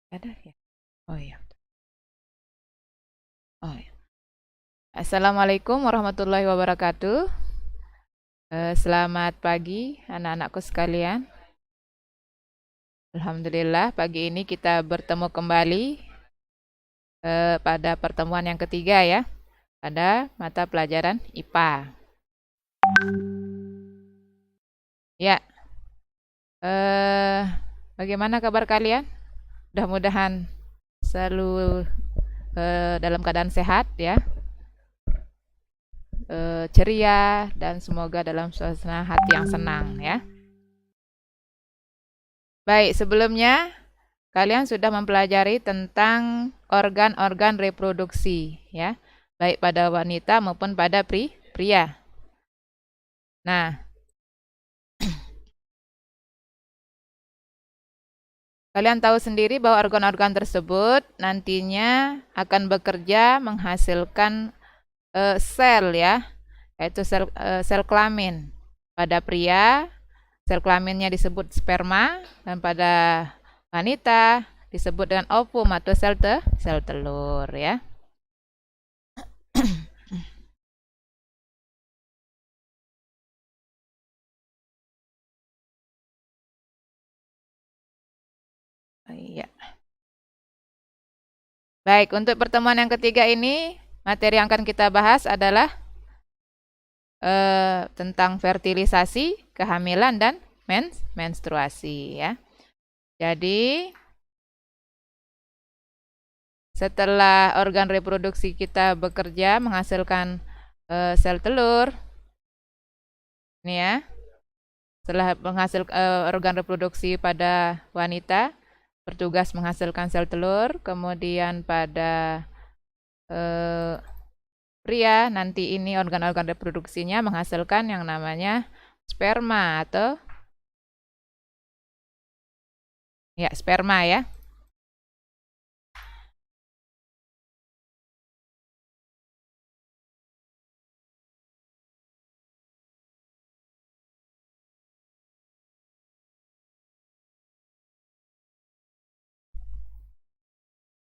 Ada ya? Oh iya. Oh iya. Assalamualaikum warahmatullahi wabarakatuh. Selamat pagi anak-anakku sekalian. Alhamdulillah pagi ini kita bertemu kembali pada pertemuan yang ketiga ya, pada mata pelajaran IPA. Ya, eh, bagaimana kabar kalian? Mudah-mudahan selalu dalam keadaan sehat ya, ceria dan semoga dalam suasana hati yang senang ya. Baik, sebelumnya kalian sudah mempelajari tentang organ-organ reproduksi ya, baik pada wanita maupun pada pria. Nah, kalian tahu sendiri bahwa organ-organ tersebut nantinya akan bekerja menghasilkan sel ya, yaitu sel kelamin. Pada pria, sel kelaminnya disebut sperma dan pada wanita disebut dengan ovum atau sel telur ya. Iya. Baik, untuk pertemuan yang ketiga ini, materi yang akan kita bahas adalah tentang fertilisasi, kehamilan, dan menstruasi ya. Jadi, setelah organ reproduksi kita bekerja menghasilkan sel telur, ini ya, setelah menghasilkan organ reproduksi pada wanita, bertugas menghasilkan sel telur, kemudian pada pria nanti ini organ-organ reproduksinya menghasilkan yang namanya sperma atau ya sperma ya.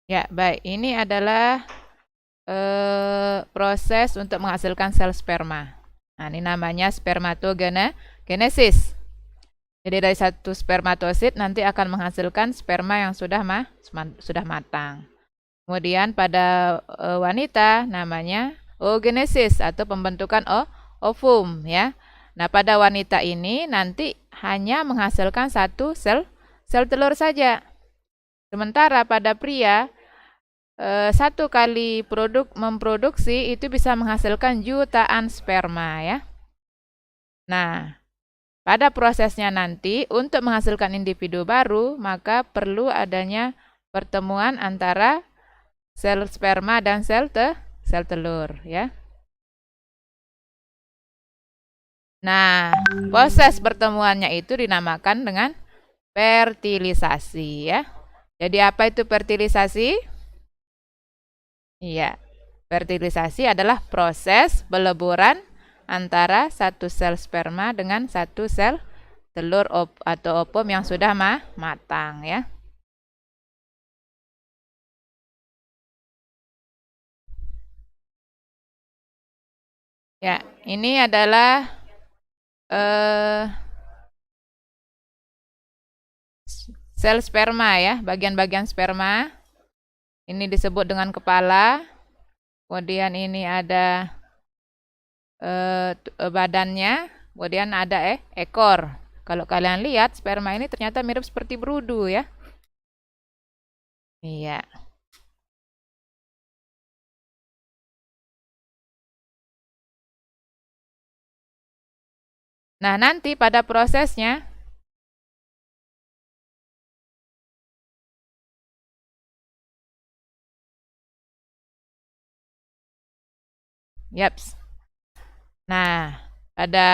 Ya, baik. Ini adalah proses untuk menghasilkan sel sperma. Nah, ini namanya spermatogenesis. Jadi dari satu spermatosit nanti akan menghasilkan sperma yang sudah matang. Kemudian pada wanita namanya oogenesis atau pembentukan ovum ya. Nah, pada wanita ini nanti hanya menghasilkan satu sel telur saja. Sementara pada pria satu kali memproduksi itu bisa menghasilkan jutaan sperma ya. Nah, pada prosesnya nanti untuk menghasilkan individu baru maka perlu adanya pertemuan antara sel sperma dan sel telur ya. Nah, proses pertemuannya itu dinamakan dengan fertilisasi ya. Jadi apa itu fertilisasi? Iya, fertilisasi adalah proses peleburan antara satu sel sperma dengan satu sel telur atau ovum yang sudah matang ya. Ya, ini adalah sel sperma ya, bagian-bagian sperma. Ini disebut dengan kepala. Kemudian ini ada badannya, kemudian ada ekor. Kalau kalian lihat sperma ini ternyata mirip seperti berudu ya. Iya. Nah, nanti pada prosesnya yaps. Nah, pada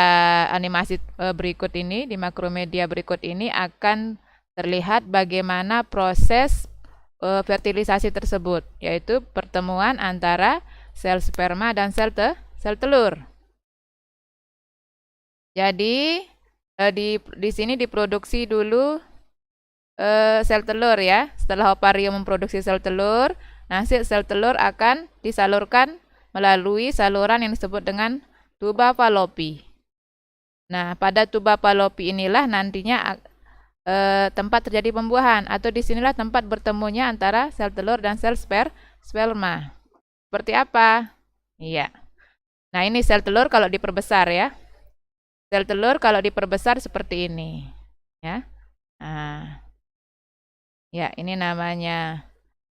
animasi berikut ini, di makromedia berikut ini akan terlihat bagaimana proses fertilisasi tersebut, yaitu pertemuan antara sel sperma dan sel telur. Jadi di sini diproduksi dulu sel telur ya. Setelah ovarium memproduksi sel telur, nanti sel telur akan disalurkan melalui saluran yang disebut dengan tuba Fallopi. Nah, pada tuba Fallopi inilah nantinya tempat terjadi pembuahan, atau disinilah tempat bertemunya antara sel telur dan sel sperma. Seperti apa? Iya. Nah, ini sel telur kalau diperbesar ya. Sel telur kalau diperbesar seperti ini. Ya. Nah, ya, ini namanya,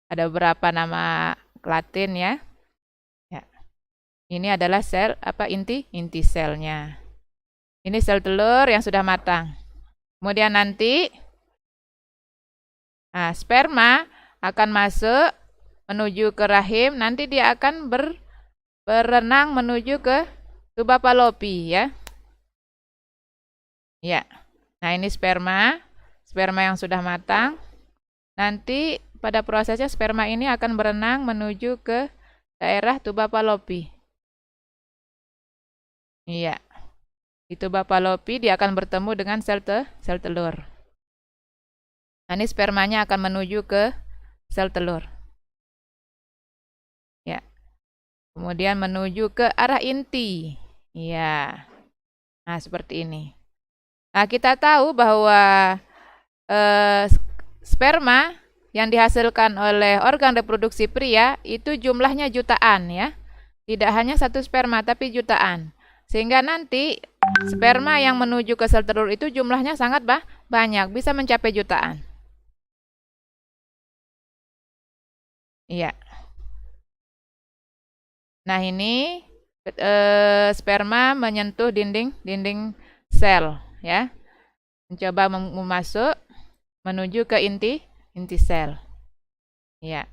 ada beberapa nama Latin ya. Ya. Ini adalah sel inti selnya. Ini sel telur yang sudah matang. Kemudian nanti sperma akan masuk menuju ke rahim, nanti dia akan berenang menuju ke tuba Fallopi ya. Ya. Nah, ini sperma yang sudah matang. Nanti pada prosesnya sperma ini akan berenang menuju ke daerah tuba Fallopi. Iya. Di tuba Fallopi dia akan bertemu dengan sel telur. Nah, ini spermanya akan menuju ke sel telur. Ya. Kemudian menuju ke arah inti. Ya. Nah, seperti ini. Nah, kita tahu bahwa sperma yang dihasilkan oleh organ reproduksi pria itu jumlahnya jutaan ya. Tidak hanya satu sperma tapi jutaan. Sehingga nanti sperma yang menuju ke sel telur itu jumlahnya sangat banyak, bisa mencapai jutaan. Iya. Nah, ini sperma menyentuh dinding sel ya. Mencoba masuk menuju ke inti sel. Ya.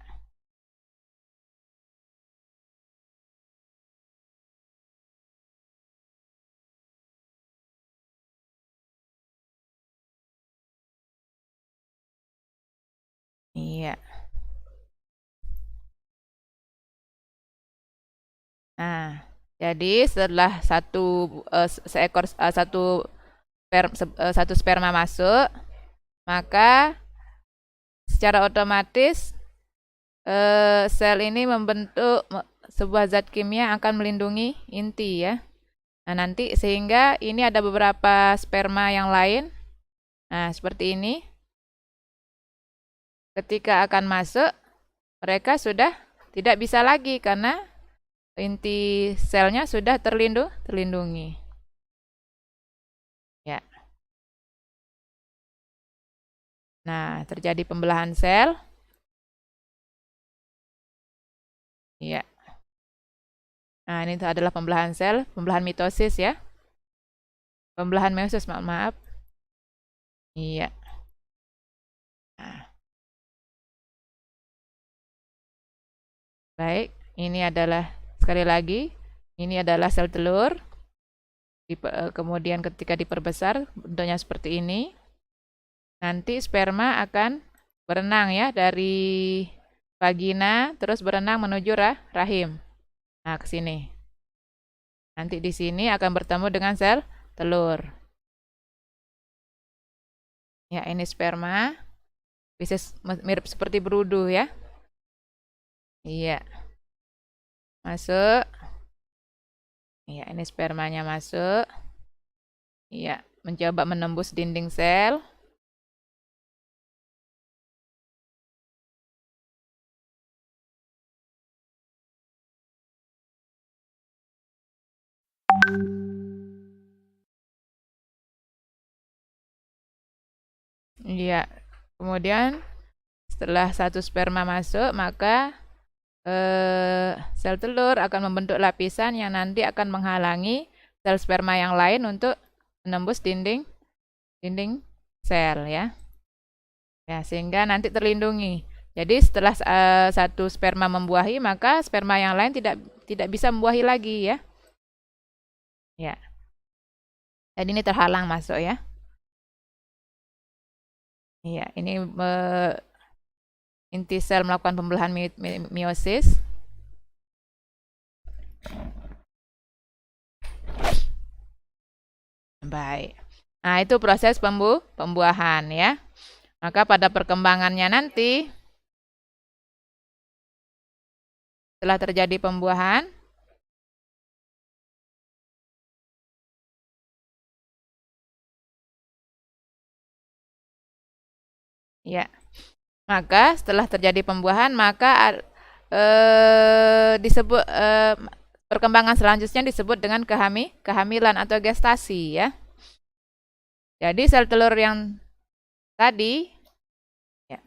Iya. Nah, jadi setelah satu sperma masuk, maka secara otomatis sel ini membentuk sebuah zat kimia yang akan melindungi inti ya. Nah, nanti sehingga ini ada beberapa sperma yang lain. Nah, seperti ini. Ketika akan masuk, mereka sudah tidak bisa lagi karena inti selnya sudah terlindungi. Ya. Nah, terjadi pembelahan sel. Ya. Nah, ini adalah pembelahan sel, pembelahan mitosis ya. Pembelahan meiosis, maaf. Iya. Nah. Baik, ini adalah sekali lagi, ini adalah sel telur. Kemudian ketika diperbesar, bentuknya seperti ini. Nanti sperma akan berenang ya dari vagina, terus berenang menuju rahim. Nah, ke sini. Nanti di sini akan bertemu dengan sel telur. Ya, ini sperma. Bisa mirip seperti berudu ya. Iya. Masuk. Iya, ini spermanya masuk. Iya, mencoba menembus dinding sel. Iya. Kemudian setelah satu sperma masuk, maka sel telur akan membentuk lapisan yang nanti akan menghalangi sel sperma yang lain untuk menembus dinding sel ya. Ya, sehingga nanti terlindungi. Jadi setelah satu sperma membuahi, maka sperma yang lain tidak bisa membuahi lagi ya. Ya. Jadi ini terhalang masuk ya. Iya, ini inti sel melakukan pembelahan meiosis. Baik. Nah, itu proses pembuahan ya. Maka pada perkembangannya nanti, setelah terjadi pembuahan, ya, maka setelah terjadi pembuahan, maka disebut perkembangan selanjutnya disebut dengan kehamilan atau gestasi, ya. Jadi sel telur yang tadi, ya,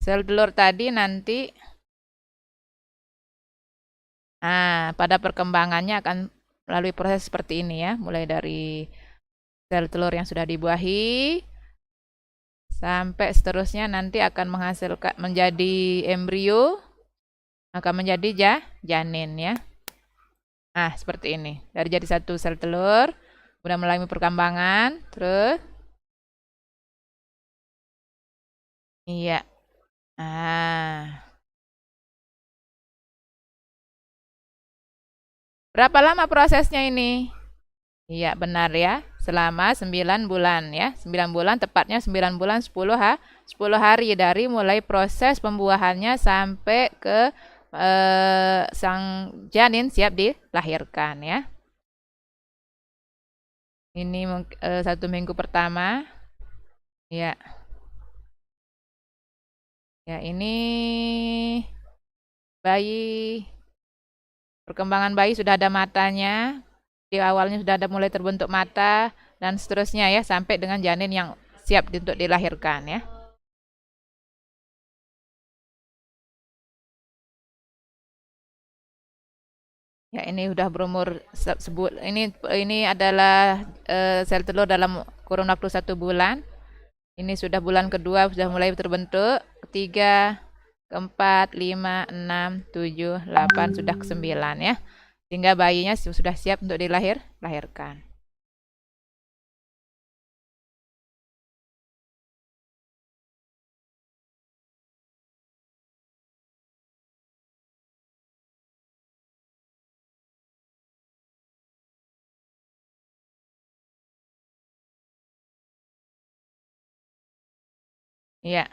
sel telur tadi nanti, pada perkembangannya akan melalui proses seperti ini, ya, mulai dari sel telur yang sudah dibuahi sampai seterusnya nanti akan menghasilkan menjadi embrio, akan menjadi janin, ya. Seperti ini. Dari jadi satu sel telur, kemudian melalui perkembangan, terus iya. Berapa lama prosesnya ini? Iya, benar ya. Selama 9 bulan, ya. 9 bulan, tepatnya 9 bulan 10 hari dari mulai proses pembuahannya sampai ke sang janin siap dilahirkan, ya. Ini 1 minggu pertama. Ya. Ya, ini bayi, perkembangan bayi sudah ada matanya. Di awalnya sudah ada mulai terbentuk mata dan seterusnya, ya, sampai dengan janin yang siap untuk dilahirkan, ya. Ya, ini udah berumur ini adalah sel telur dalam kurun waktu 1 bulan. Ini sudah bulan kedua, sudah mulai terbentuk. 3, 4, 5, 6, 7, 8, sudah ke-9, ya. Sehingga bayinya sudah siap untuk dilahirkan. Ya.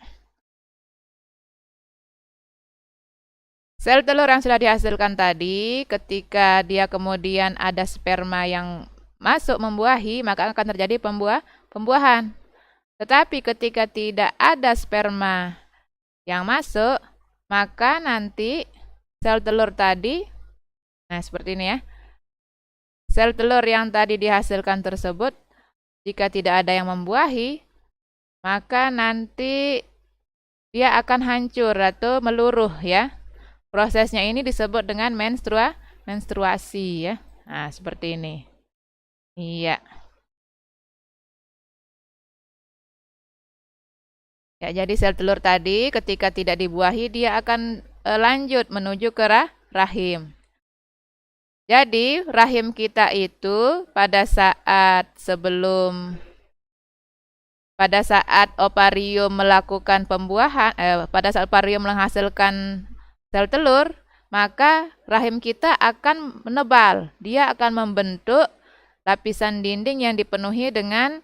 Sel telur yang sudah dihasilkan tadi, ketika dia kemudian ada sperma yang masuk membuahi, maka akan terjadi pembuahan. Tetapi ketika tidak ada sperma yang masuk, maka nanti sel telur tadi, seperti ini, ya. Sel telur yang tadi dihasilkan tersebut, jika tidak ada yang membuahi, maka nanti dia akan hancur atau meluruh, ya. Prosesnya ini disebut dengan menstruasi, ya. Seperti ini. Iya. Ya, jadi sel telur tadi ketika tidak dibuahi dia akan lanjut menuju ke rahim. Jadi rahim kita itu pada saat ovarium melakukan pembuahan, pada saat ovarium menghasilkan sel telur, maka rahim kita akan menebal. Dia akan membentuk lapisan dinding yang dipenuhi dengan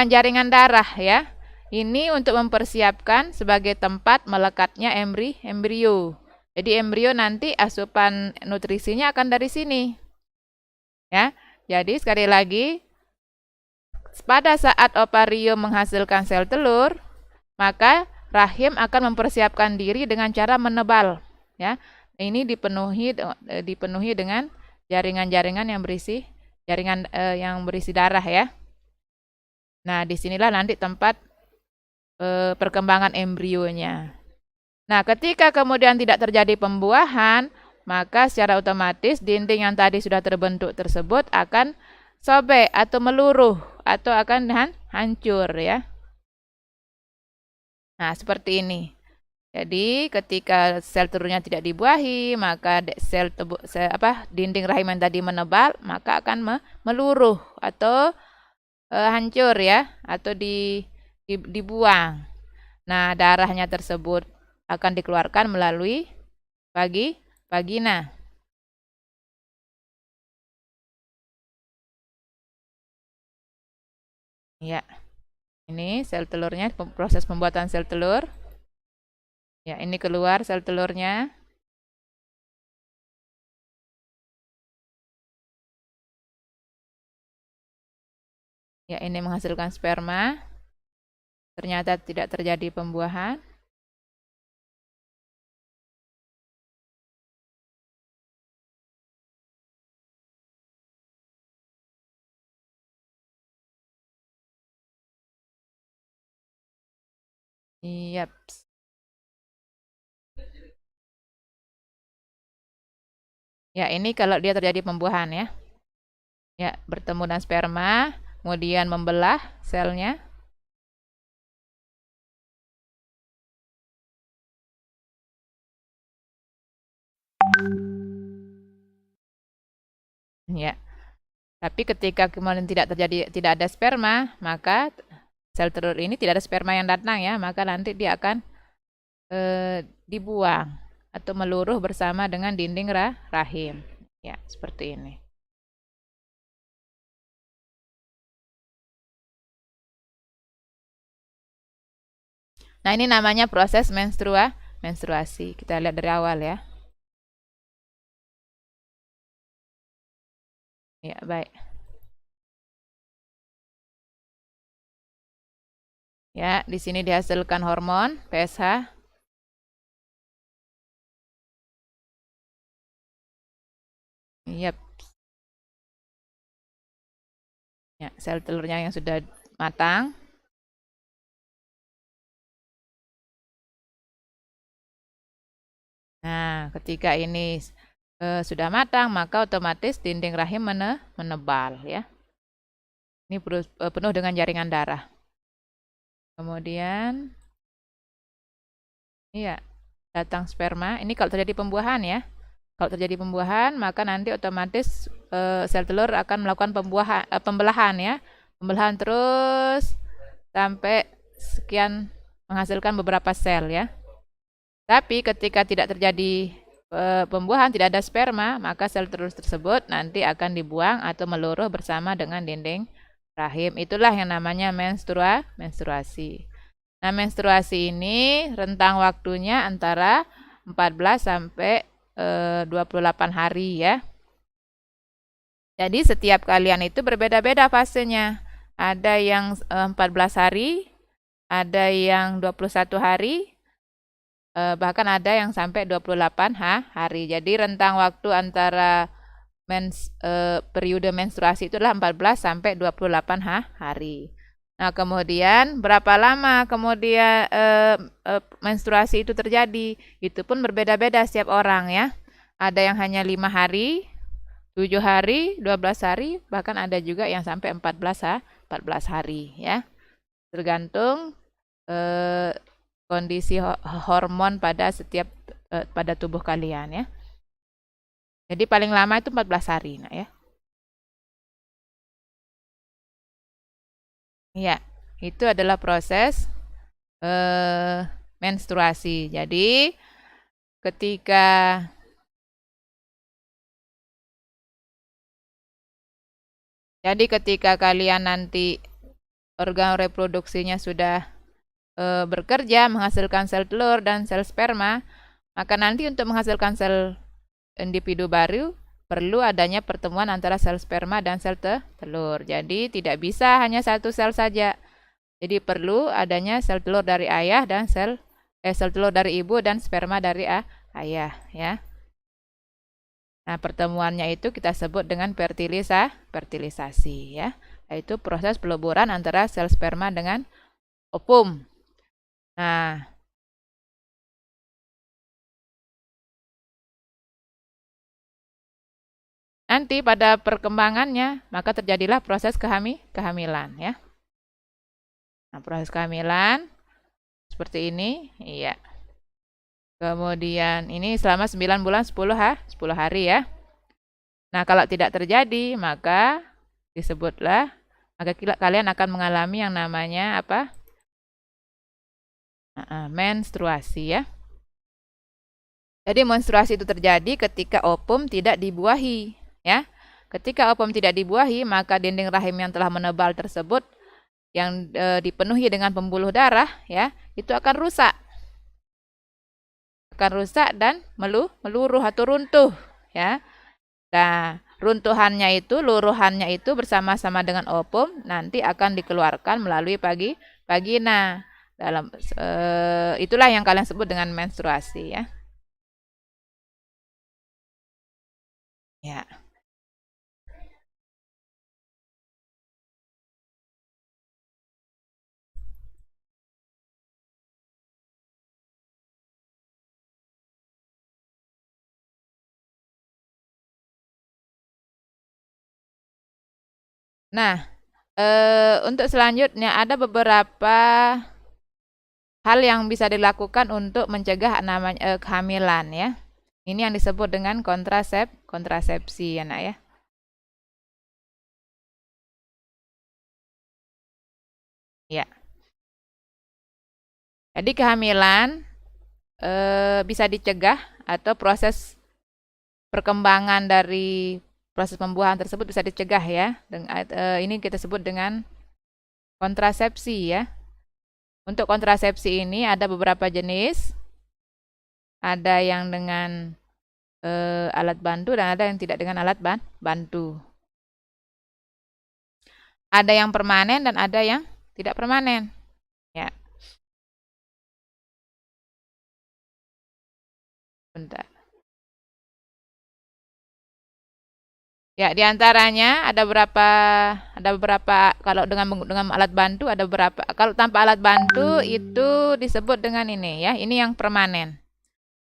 jaringan darah, ya. Ini untuk mempersiapkan sebagai tempat melekatnya embrio. Jadi embrio nanti asupan nutrisinya akan dari sini. Ya. Jadi sekali lagi, pada saat ovarium menghasilkan sel telur, maka rahim akan mempersiapkan diri dengan cara menebal, ya. Ini dipenuhi dengan jaringan-jaringan yang berisi darah, ya. Nah, disinilah nanti tempat perkembangan embrionya. Nah, ketika kemudian tidak terjadi pembuahan, maka secara otomatis dinding yang tadi sudah terbentuk tersebut akan sobek atau meluruh atau akan hancur, ya. Nah, seperti ini. Jadi, ketika sel telurnya tidak dibuahi, maka dinding rahim yang tadi menebal, maka akan meluruh atau hancur, ya, atau dibuang. Nah, darahnya tersebut akan dikeluarkan melalui vagina. Ya, ini sel telurnya, proses pembuatan sel telur. Ya, ini keluar sel telurnya. Ya, ini menghasilkan sperma. Ternyata tidak terjadi pembuahan. Yap. Ya, ini kalau dia terjadi pembuahan ya. Ya, bertemu dengan sperma, kemudian membelah selnya. Ya. Tapi ketika kemudian tidak ada sperma, maka sel telur ini tidak ada sperma yang datang ya, maka nanti dia akan dibuang atau meluruh bersama dengan dinding rahim. Ya, seperti ini. Nah, ini namanya proses menstruasi. Kita lihat dari awal ya. Ya, baik. Ya, di sini dihasilkan hormon PSH. Yap. Ya, sel telurnya yang sudah matang. Nah, ketika ini sudah matang, maka otomatis dinding rahim menebal ya. Ini penuh dengan jaringan darah. Kemudian, iya, datang sperma. Ini kalau terjadi pembuahan ya. Kalau terjadi pembuahan, maka nanti otomatis sel telur akan melakukan pembelahan ya. Pembelahan terus sampai sekian menghasilkan beberapa sel ya. Tapi ketika tidak terjadi pembuahan, tidak ada sperma, maka sel telur tersebut nanti akan dibuang atau meluruh bersama dengan dinding rahim. Itulah yang namanya menstruasi. Nah, menstruasi ini rentang waktunya antara 14 sampai 28 hari ya. Jadi setiap kalian itu berbeda-beda fasenya. Ada yang 14 hari, ada yang 21 hari, bahkan ada yang sampai 28 hari. Jadi rentang waktu antara periode menstruasi itu adalah 14 sampai 28 hari. Nah, kemudian berapa lama kemudian menstruasi itu terjadi? Itu pun berbeda-beda setiap orang ya. Ada yang hanya 5 hari, 7 hari, 12 hari, bahkan ada juga yang sampai 14 hari ya. Tergantung kondisi hormon pada pada tubuh kalian ya. Jadi paling lama itu 14 hari nah ya. Iya, itu adalah proses menstruasi. Ketika ketika kalian nanti organ reproduksinya sudah bekerja menghasilkan sel telur dan sel sperma, maka nanti untuk menghasilkan sel individu baru perlu adanya pertemuan antara sel sperma dan sel telur. Jadi tidak bisa hanya satu sel saja. Jadi perlu adanya sel telur dari ayah dan sel telur dari ibu dan sperma dari ayah ya. Nah, pertemuannya itu kita sebut dengan fertilisasi ya. Yaitu proses peleburan antara sel sperma dengan ovum. Nah, nanti pada perkembangannya maka terjadilah proses kehamilan ya. Nah, proses kehamilan seperti ini, iya. Kemudian ini selama 9 bulan 10 hari ya. Nah, kalau tidak terjadi maka kalian akan mengalami yang namanya apa? Menstruasi ya. Jadi menstruasi itu terjadi ketika ovum tidak dibuahi ya. Ketika ovum tidak dibuahi, maka dinding rahim yang telah menebal tersebut yang dipenuhi dengan pembuluh darah ya, itu akan rusak. Akan rusak dan meluruh atau runtuh ya. Nah, luruhannya itu bersama-sama dengan opum nanti akan dikeluarkan melalui vagina. Itulah yang kalian sebut dengan menstruasi ya. Ya. Nah, untuk selanjutnya ada beberapa hal yang bisa dilakukan untuk mencegah namanya kehamilan ya. Ini yang disebut dengan kontrasepsi ya nak ya. Ya. Jadi kehamilan bisa dicegah atau proses perkembangan dari proses pembuahan tersebut bisa dicegah ya. Ini kita sebut dengan kontrasepsi ya. Untuk kontrasepsi ini ada beberapa jenis. Ada yang dengan alat bantu dan ada yang tidak dengan alat bantu. Ada yang permanen dan ada yang tidak permanen. Ya. Bentar. Ya, diantaranya ada beberapa kalau dengan alat bantu ada beberapa. Kalau tanpa alat bantu itu disebut dengan ini ya. Ini yang permanen.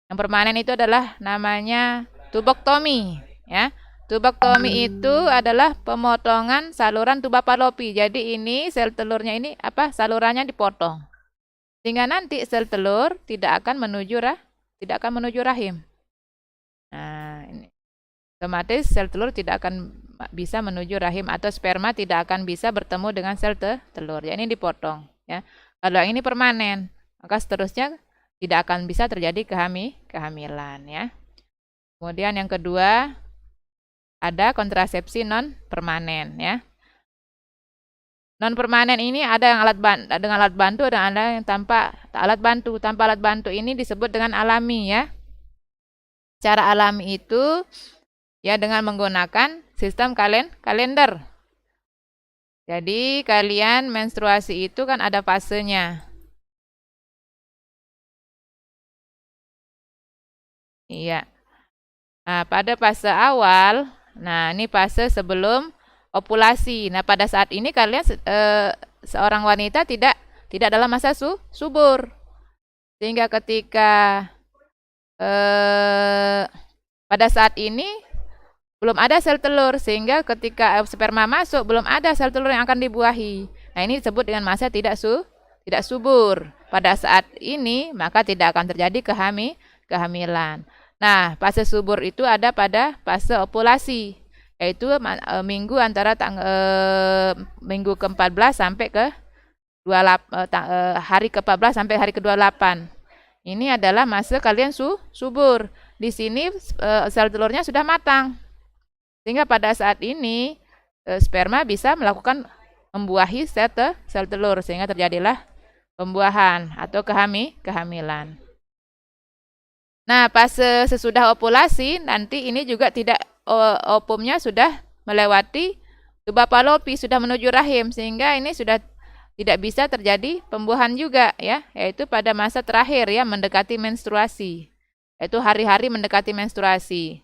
Yang permanen itu adalah namanya tubektomi ya. Tubektomi itu adalah pemotongan saluran tuba Fallopi. Jadi ini sel telurnya ini salurannya dipotong. Sehingga nanti sel telur tidak akan menuju rahim. Nah, ini. Otomatis sel telur tidak akan bisa menuju rahim atau sperma tidak akan bisa bertemu dengan sel telur. Ya, ini dipotong ya. Kalau ini permanen, maka seterusnya tidak akan bisa terjadi kehamilan ya. Kemudian yang kedua ada kontrasepsi non permanen ya. Non permanen ini ada yang dengan alat bantu dan ada yang tanpa alat bantu. Tanpa alat bantu ini disebut dengan alami ya. Cara alami itu ya dengan menggunakan sistem kalender. Jadi kalian menstruasi itu kan ada fasenya. Iya. Nah, pada fase awal, nah ini fase sebelum ovulasi. Nah, pada saat ini kalian seorang wanita tidak dalam masa subur. Sehingga ketika pada saat ini belum ada sel telur, sehingga ketika sperma masuk belum ada sel telur yang akan dibuahi. Nah, ini disebut dengan masa tidak subur. Pada saat ini maka tidak akan terjadi kehamilan. Nah, fase subur itu ada pada fase ovulasi, yaitu minggu antara minggu ke-14 sampai ke 28 hari ke-14 sampai hari ke-28. Ini adalah masa kalian subur. Di sini sel telurnya sudah matang. Sehingga pada saat ini sperma bisa melakukan membuahi sel telur sehingga terjadilah pembuahan atau kehamilan. Nah, pas sesudah ovulasi nanti ini juga tidak opumnya sudah melewati tuba Fallopi, sudah menuju rahim sehingga ini sudah tidak bisa terjadi pembuahan juga ya, yaitu pada masa terakhir ya mendekati menstruasi. Yaitu hari-hari mendekati menstruasi.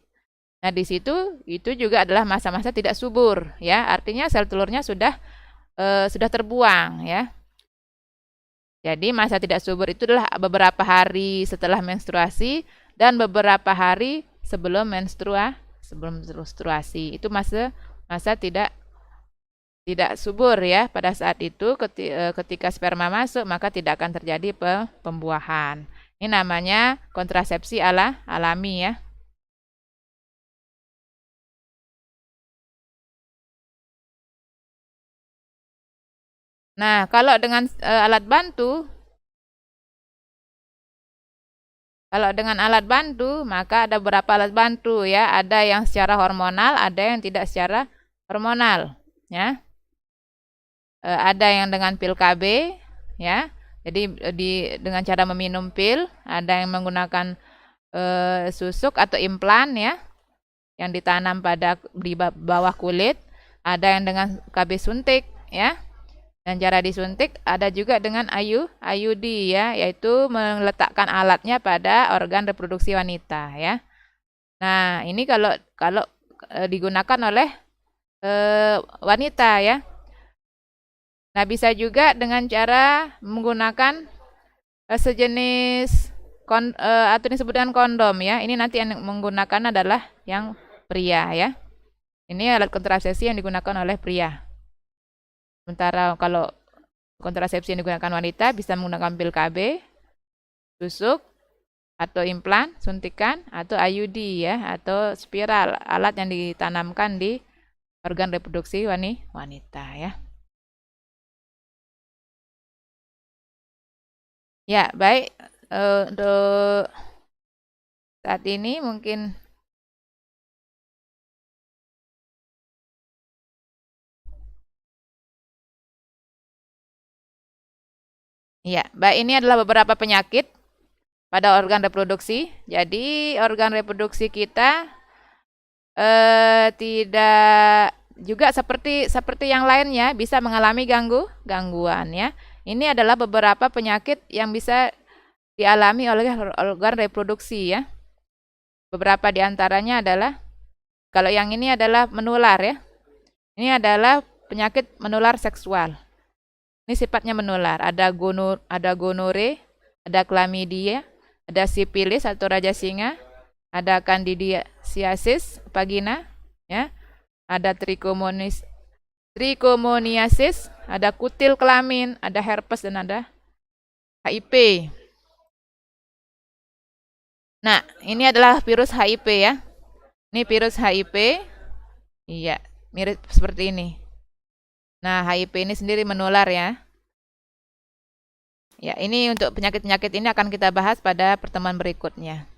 Nah, di situ itu juga adalah masa-masa tidak subur ya. Artinya sel telurnya sudah terbuang ya. Jadi masa tidak subur itu adalah beberapa hari setelah menstruasi dan beberapa hari sebelum menstruasi. Itu masa tidak subur ya. Pada saat itu ketika sperma masuk maka tidak akan terjadi pembuahan. Ini namanya kontrasepsi alami ya. Nah, kalau dengan alat bantu, maka ada beberapa alat bantu ya. Ada yang secara hormonal, ada yang tidak secara hormonal, ya. ada yang dengan pil KB, ya. Jadi dengan cara meminum pil, ada yang menggunakan susuk atau implan, ya, yang ditanam di bawah kulit, ada yang dengan KB suntik, ya. Dan cara disuntik ada juga dengan IUD, ya, yaitu meletakkan alatnya pada organ reproduksi wanita, ya. Nah, ini kalau digunakan oleh wanita, ya. Nah, bisa juga dengan cara menggunakan sejenis atau disebut dengan kondom, ya. Ini nanti yang menggunakan adalah yang pria, ya. Ini alat kontrasepsi yang digunakan oleh pria. Sementara kalau kontrasepsi yang digunakan wanita bisa menggunakan pil KB, susuk, atau implan, suntikan, atau IUD, ya, atau spiral, alat yang ditanamkan di organ reproduksi wanita, ya. Ya, baik. Untuk saat ini mungkin ya, baik, ini adalah beberapa penyakit pada organ reproduksi. Jadi, organ reproduksi kita tidak juga seperti yang lainnya bisa mengalami gangguan, ya. Ini adalah beberapa penyakit yang bisa dialami oleh organ reproduksi, ya. Beberapa di antaranya adalah, kalau yang ini adalah menular, ya. Ini adalah penyakit menular seksual. Ini sifatnya menular. Ada gonore, ada chlamydia, ada sipilis atau raja singa, ada candidiasis vagina, ya. Ada trichomoniasis, ada kutil kelamin, ada herpes, dan ada HIV. Nah, ini adalah virus HIV, ya. Ini virus HIV. Iya, mirip seperti ini. Nah, HIV ini sendiri menular, ya. Ya, ini untuk penyakit-penyakit ini akan kita bahas pada pertemuan berikutnya.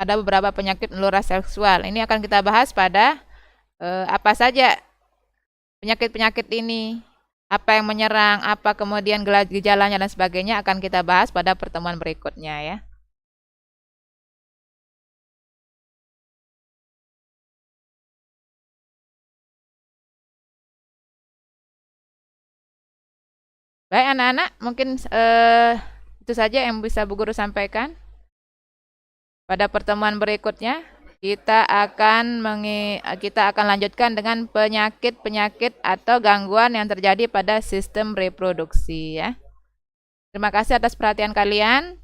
Ada beberapa penyakit menular seksual. Ini akan kita bahas pada apa saja penyakit-penyakit ini, apa yang menyerang, apa kemudian gejalanya dan sebagainya akan kita bahas pada pertemuan berikutnya, ya. Baik anak-anak, mungkin itu saja yang bisa Bu Guru sampaikan. Pada pertemuan berikutnya kita akan lanjutkan dengan penyakit-penyakit atau gangguan yang terjadi pada sistem reproduksi, ya. Terima kasih atas perhatian kalian.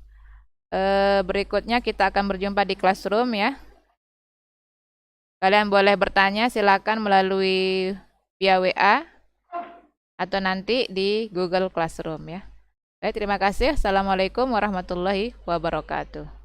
Berikutnya kita akan berjumpa di classroom, ya. Kalian boleh bertanya, silakan melalui via WA atau nanti di Google Classroom, ya. Baik, terima kasih. Assalamualaikum warahmatullahi wabarakatuh.